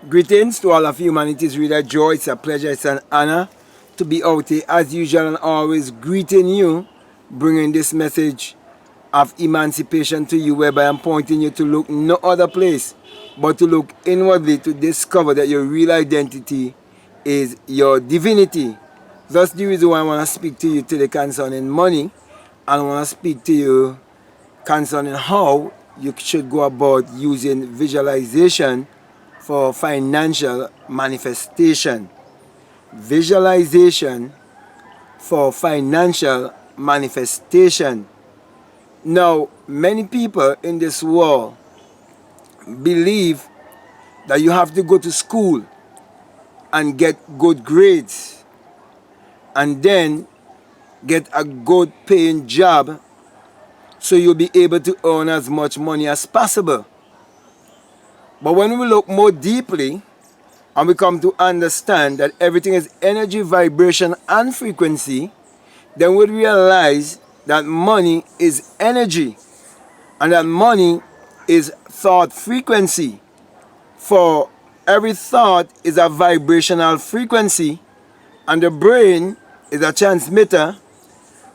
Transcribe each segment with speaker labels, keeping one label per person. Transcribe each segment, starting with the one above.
Speaker 1: Greetings to all of humanity. It's really a joy, it's a pleasure, it's an honor to be out here as usual and always greeting you, bringing this message of emancipation to you, whereby I'm pointing you to look no other place but to look inwardly to discover that your real identity is your divinity. That's the reason why I want to speak to you today concerning money, and I want to speak to you concerning how you should go about using visualization for financial manifestation. Visualization for financial manifestation. Now, many people in this world believe that you have to go to school and get good grades and then get a good paying job so you'll be able to earn as much money as possible. But when we look more deeply and we come to understand that everything is energy, vibration, and frequency, then we realize that money is energy and that money is thought frequency. For every thought is a vibrational frequency, and the brain is a transmitter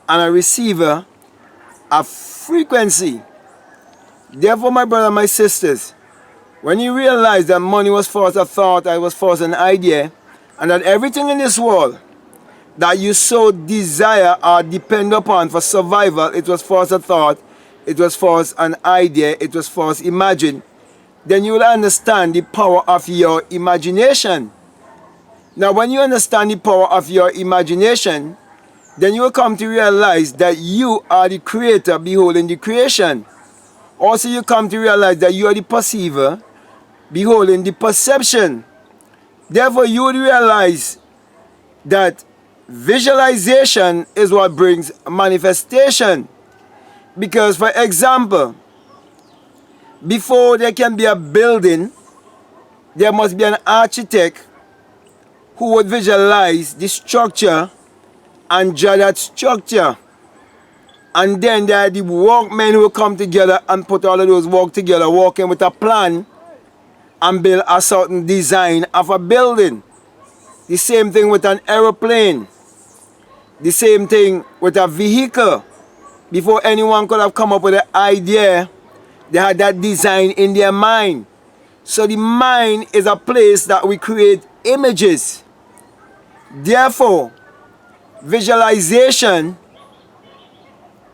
Speaker 1: and a receiver of frequency. Therefore, my brothers and my sisters, when you realize that money was first a thought, it was first an idea, and that everything in this world that you so desire or depend upon for survival, it was first a thought, it was first an idea, it was first imagined, then you will understand the power of your imagination. Now, when you understand the power of your imagination, then you will come to realize that you are the creator beholding the creation. Also, you come to realize that you are the perceiver beholding the perception. Therefore, you would realize that visualization is what brings manifestation. Because, for example, before there can be a building, there must be an architect who would visualize the structure and draw that structure. And then there are the workmen who come together and put all of those work together, working with a plan and build a certain design of a building. The same thing with an aeroplane. The same thing with a vehicle. Before anyone could have come up with an idea, they had that design in their mind. So the mind is a place that we create images. Therefore, visualization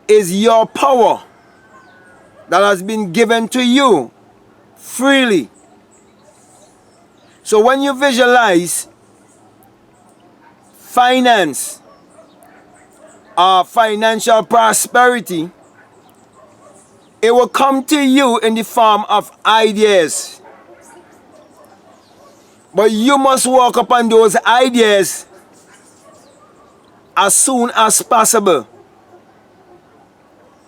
Speaker 1: is your power that has been given to you freely. So when you visualize finance or financial prosperity, it will come to you in the form of ideas. But you must work upon those ideas as soon as possible.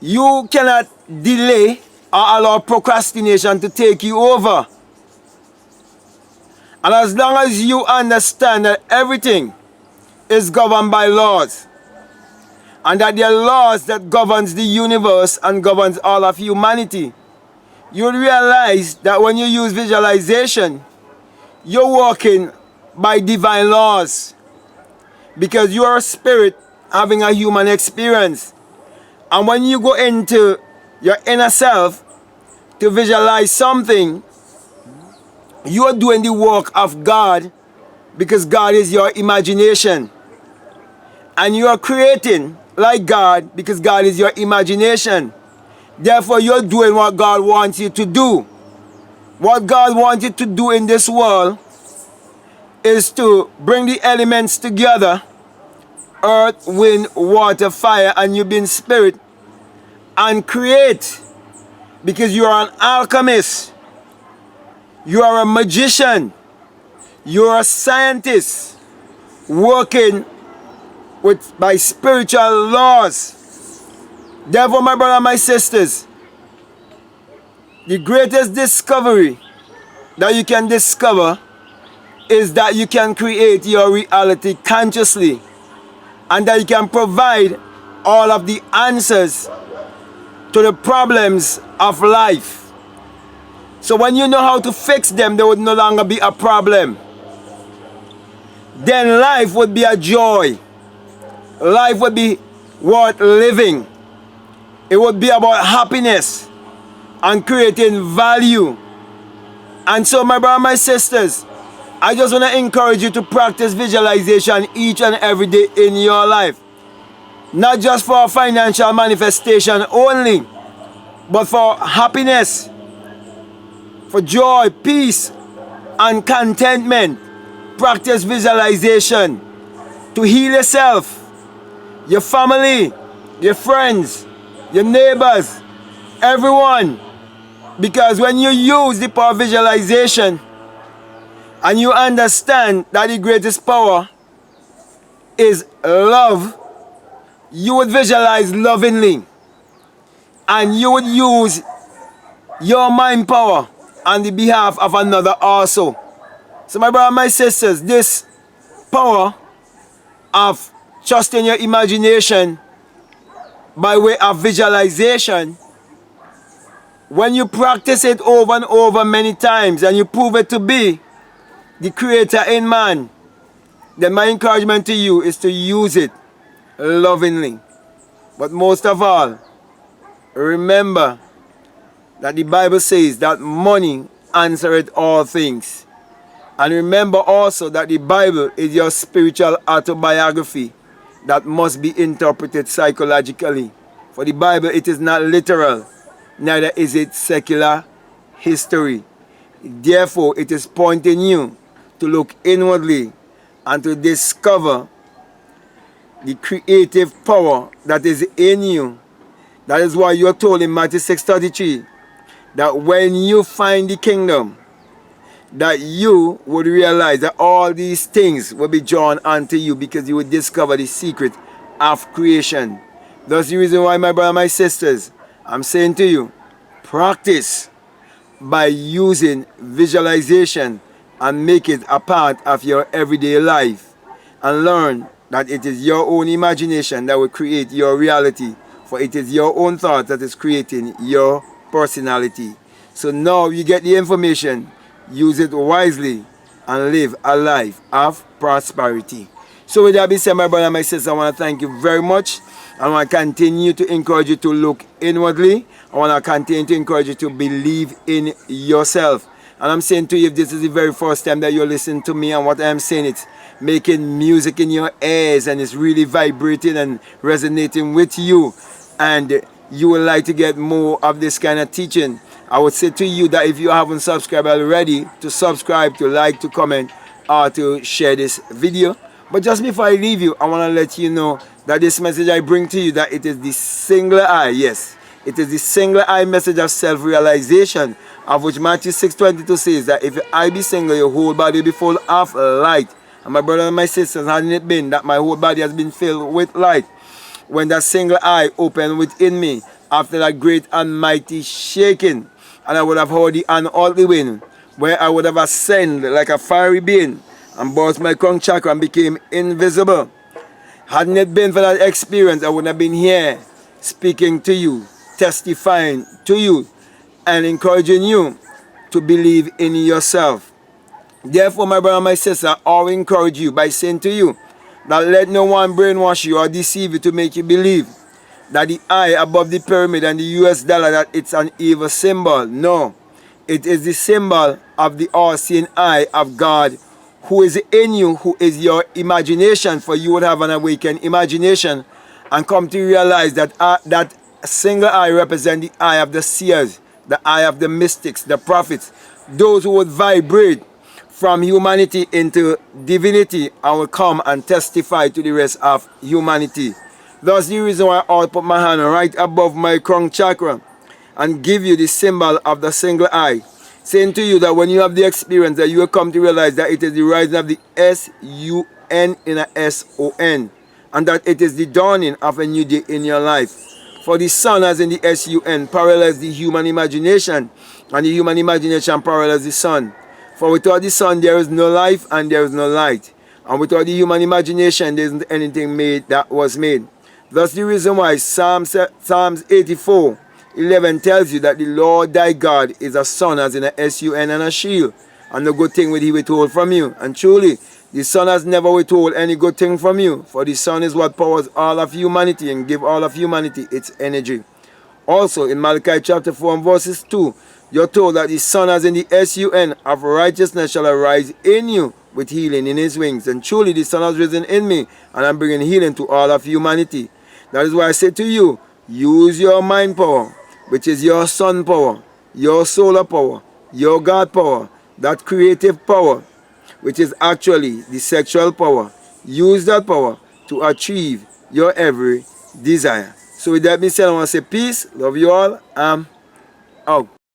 Speaker 1: You cannot delay or allow procrastination to take you over. And as long as you understand that everything is governed by laws, and that there are laws that governs the universe and governs all of humanity, you'll realize that when you use visualization, you're working by divine laws, because you are a spirit having a human experience. And when you go into your inner self to visualize something, you are doing the work of God, because God is your imagination. And you are creating like God, because God is your imagination. Therefore, you're doing what God wants you to do. What God wants you to do in this world is to bring the elements together: earth, wind, water, fire, and you being spirit, and create. Because you are an alchemist, you are a magician, you are a scientist working by spiritual laws. Therefore, my brother and my sisters, the greatest discovery that you can discover is that you can create your reality consciously, and that you can provide all of the answers to the problems of life. So when you know how to fix them, they would no longer be a problem. Then life would be a joy. Life would be worth living. It would be about happiness and creating value. And so my brothers and my sisters, I just want to encourage you to practice visualization each and every day in your life. Not just for financial manifestation only, but for happiness, for joy, peace, and contentment. Practice visualization to heal yourself, your family, your friends, your neighbors, everyone. Because when you use the power of visualization and you understand that the greatest power is love, you would visualize lovingly. And you would use your mind power on the behalf of another also. So my brothers and my sisters, this power of trusting your imagination by way of visualization, when you practice it over and over many times and you prove it to be the creator in man, then my encouragement to you is to use it lovingly. But most of all, remember that the Bible says that money answereth all things. And remember also that the Bible is your spiritual autobiography that must be interpreted psychologically. For the Bible, it is not literal, neither is it secular history. Therefore, it is pointing you to look inwardly and to discover the creative power that is in you. That is why you are told in Matthew 6:33 that when you find the kingdom, that you would realize that all these things will be drawn unto you, because you would discover the secret of creation. That's the reason why, my brothers and my sisters, I'm saying to you, practice by using visualization and make it a part of your everyday life, and learn that it is your own imagination that will create your reality, for it is your own thought that is creating your personality. So now you get the information, use it wisely, and live a life of prosperity. So with that being said, my brother and my sister, I want to thank you very much. I want to continue to encourage you to look inwardly. I want to continue to encourage you to believe in yourself. And I'm saying to you, if this is the very first time that you're listening to me and what I'm saying, it's making music in your ears and it's really vibrating and resonating with you, and you would like to get more of this kind of teaching, I would say to you that if you haven't subscribed already, to subscribe, to like, to comment, or to share this video. But just before I leave you, I want to let you know that this message I bring to you, that it is the singular eye, yes, it is the singular eye message of self-realization, of which Matthew 6:22 says that if your eye be single, your whole body will be full of light. And my brother and my sisters, hadn't it been that my whole body has been filled with light when that single eye opened within me after that great and mighty shaking, and I would have heard the unearthly wind, where I would have ascended like a fiery being and burst my crown chakra and became invisible. Hadn't it been for that experience, I would have been here speaking to you, testifying to you, and encouraging you to believe in yourself. Therefore, my brother and my sister, I will encourage you by saying to you that let no one brainwash you or deceive you to make you believe that the eye above the pyramid and the US dollar, that it's an evil symbol. No, it is the symbol of the all-seeing eye of God, who is in you, who is your imagination. For you would have an awakened imagination and come to realize that that single eye represents the eye of the seers, the eye of the mystics, the prophets, those who would vibrate from humanity into divinity and will come and testify to the rest of humanity. That's the reason why I'll put my hand right above my crown chakra and give you the symbol of the single eye, saying to you that when you have the experience, that you will come to realize that it is the rising of the S-U-N in a S-O-N, and that it is the dawning of a new day in your life. For the sun, as in the S-U-N, parallels the human imagination, and the human imagination parallels the sun. For without the sun, there is no life and there is no light. And without the human imagination, there isn't anything made that was made. That's the reason why Psalms 84 11 tells you that the Lord thy God is a sun, as in a sun, and a shield, and no good thing will he withhold from you. And truly, the sun has never withhold any good thing from you, for the sun is what powers all of humanity and give all of humanity its energy. Also, in Malachi chapter 4 and verses 2, you're told that the sun, as in the sun, of righteousness shall arise in you with healing in his wings. And truly the sun has risen in me, and I'm bringing healing to all of humanity. That is why I say to you, use your mind power, which is your sun power, your solar power, your God power, that creative power, which is actually the sexual power. Use that power to achieve your every desire. So with that being said, I want to say peace, love you all, out.